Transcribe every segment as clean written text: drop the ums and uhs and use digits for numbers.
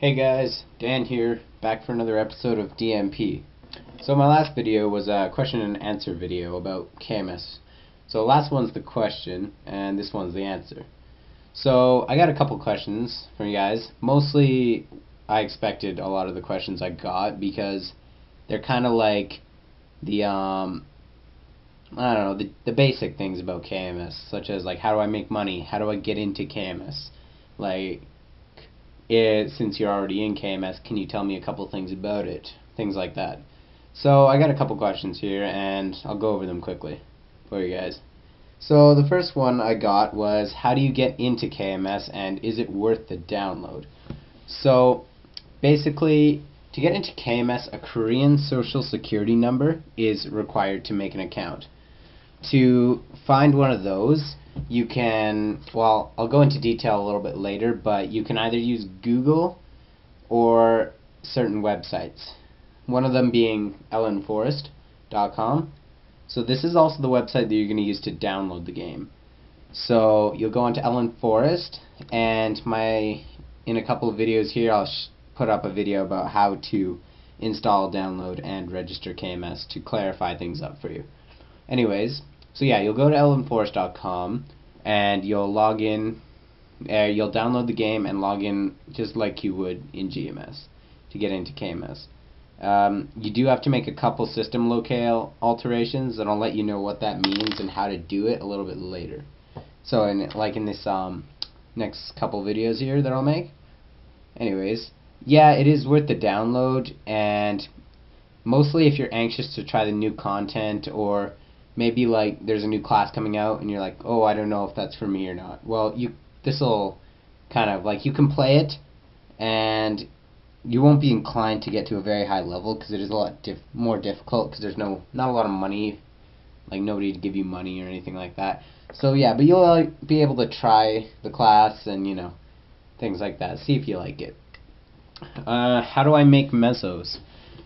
Hey guys, Dan here, back for another episode of DMP. So my last video was a question and answer video about KMS. So the last one's the question, and this one's the answer. So I got a couple questions from you guys. Mostly I expected a lot of the questions I got because they're kind of like the I don't know, the basic things about KMS, such as like how do I make money, how do I get into KMS, like since you're already in KMS, can you tell me a couple things about it? Things like that. So I got a couple questions here, and I'll go over them quickly for you guys. So the first one I got was, how do you get into KMS, and is it worth the download? So basically, to get into KMS, a Korean social security number is required to make an account. To find one of those, you can, well, I'll go into detail a little bit later, but you can either use Google or certain websites. One of them being AionJC.com. So this is also the website that you're going to use to download the game. So you'll go onto AionJC, and in a couple of videos here I'll put up a video about how to install, download, and register KMS to clarify things up for you. Anyways, so yeah, you'll go to AionJC.com and you'll log in, you'll download the game and log in just like you would in GMS to get into KMS. You do have to make a couple system locale alterations, and I'll let you know what that means and how to do it a little bit later. So in this next couple videos here that I'll make. Anyways, yeah, it is worth the download, and mostly if you're anxious to try the new content, or maybe like there's a new class coming out and you're like, oh, I don't know if that's for me or not. Well, this'll kind of like, you can play it and you won't be inclined to get to a very high level because it is a lot more difficult because there's not a lot of money, like nobody to give you money or anything like that. So yeah, but you'll be able to try the class and things like that. See if you like it. How do I make mesos?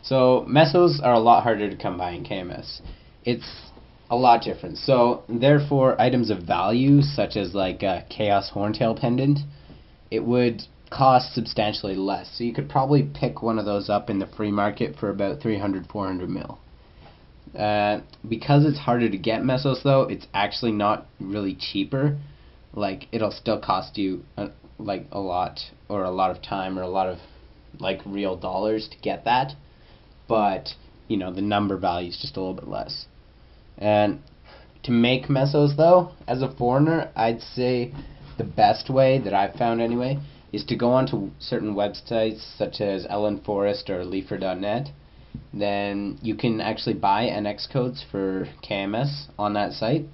So mesos are a lot harder to come by in KMS. It's a lot different. So therefore, items of value such as like a Chaos Horntail pendant, it would cost substantially less. So you could probably pick one of those up in the free market for about 300-400 mil. Because it's harder to get mesos though, it's actually not really cheaper. Like it'll still cost you like a lot of time or a lot of like real dollars to get that, but the number value is just a little bit less. And to make mesos though, as a foreigner, I'd say the best way that I've found anyway is to go onto certain websites such as AionJC or Leafra.net. Then you can actually buy NX codes for KMS on that site,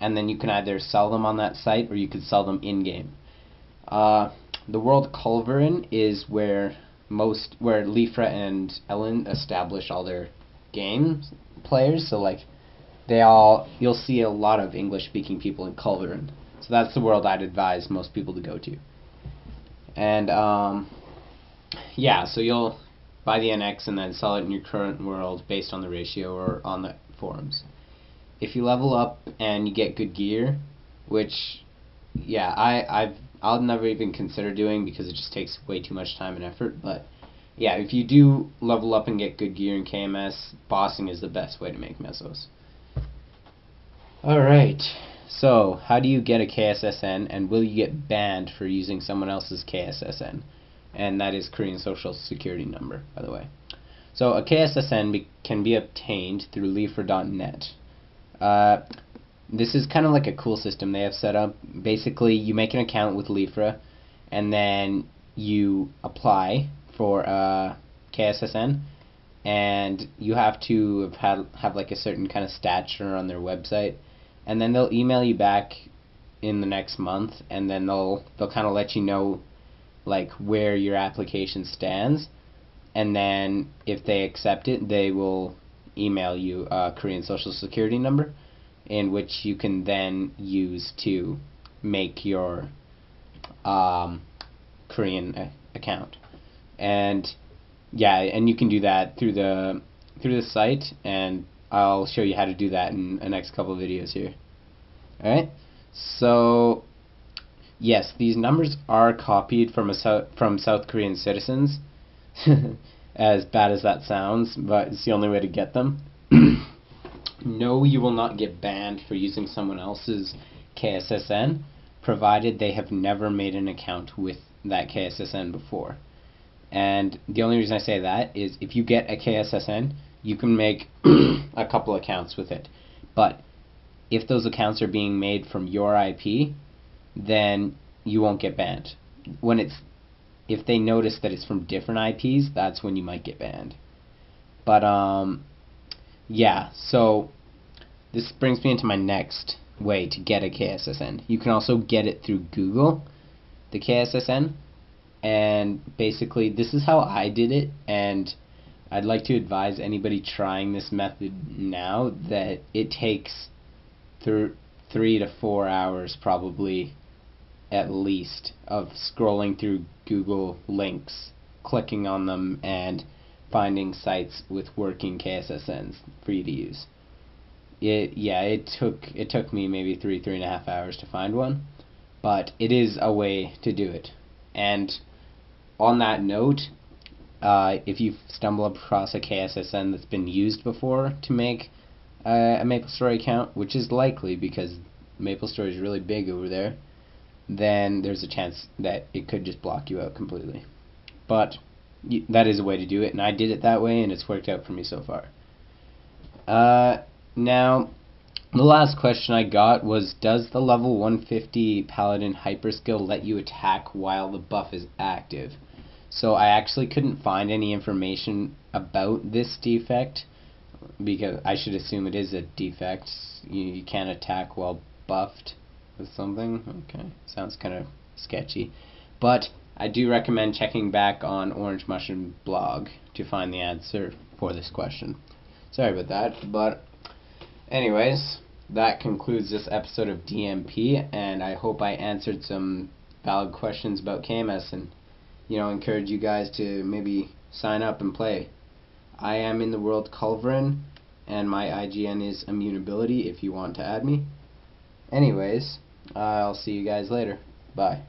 and then you can either sell them on that site or you could sell them in-game. The World Culverin is where Leafra and Ellen establish all their game players. So like you'll see a lot of English-speaking people in Culverin. So that's the world I'd advise most people to go to. And yeah, so you'll buy the NX and then sell it in your current world based on the ratio or on the forums. If you level up and you get good gear, which yeah, I'll never even consider doing because it just takes way too much time and effort, but yeah, if you do level up and get good gear in KMS, bossing is the best way to make mesos. Alright, so how do you get a KSSN, and will you get banned for using someone else's KSSN? And that is Korean Social Security number, by the way. So a KSSN can be obtained through Leafra.net. This is kind of like a cool system they have set up. Basically, you make an account with Leafra, and then you apply for a KSSN, and you have to have like a certain kind of stature on their website, and then they'll email you back in the next month, and then they'll kind of let you know like where your application stands, and then if they accept it, they will email you a Korean Social Security number, in which you can then use to make your Korean account. And yeah, and you can do that through the site, and I'll show you how to do that in the next couple of videos here. Alright, so Yes, these numbers are copied from from South Korean citizens. As bad as that sounds, but it's the only way to get them. No, you will not get banned for using someone else's KSSN, provided they have never made an account with that KSSN before. And the only reason I say that is if you get a KSSN, you can make a couple accounts with it. But if those accounts are being made from your IP, then you won't get banned. If they notice that it's from different IPs, that's when you might get banned. But yeah, so this brings me into my next way to get a KSSN. You can also get it through Google, the KSSN, and basically this is how I did it, and I'd like to advise anybody trying this method now that it takes 3 to 4 hours probably at least of scrolling through Google links, clicking on them, and finding sites with working KSSNs for you to use. It took me maybe 3.5 hours to find one, but it is a way to do it. And on that note, if you stumble across a KSSN that's been used before to make a MapleStory account, which is likely because MapleStory is really big over there, then there's a chance that it could just block you out completely. But that is a way to do it, and I did it that way, and it's worked out for me so far. Now, the last question I got was, does the level 150 Paladin Hyperskill let you attack while the buff is active? So I actually couldn't find any information about this defect, because I should assume it is a defect. You can't attack while buffed with something. Okay, sounds kind of sketchy. But I do recommend checking back on Orange Mushroom blog to find the answer for this question. Sorry about that, but anyways, that concludes this episode of DMP, and I hope I answered some valid questions about KMS and, encourage you guys to maybe sign up and play. I am in the world Culverin, and my IGN is Immunability if you want to add me. Anyways, I'll see you guys later. Bye.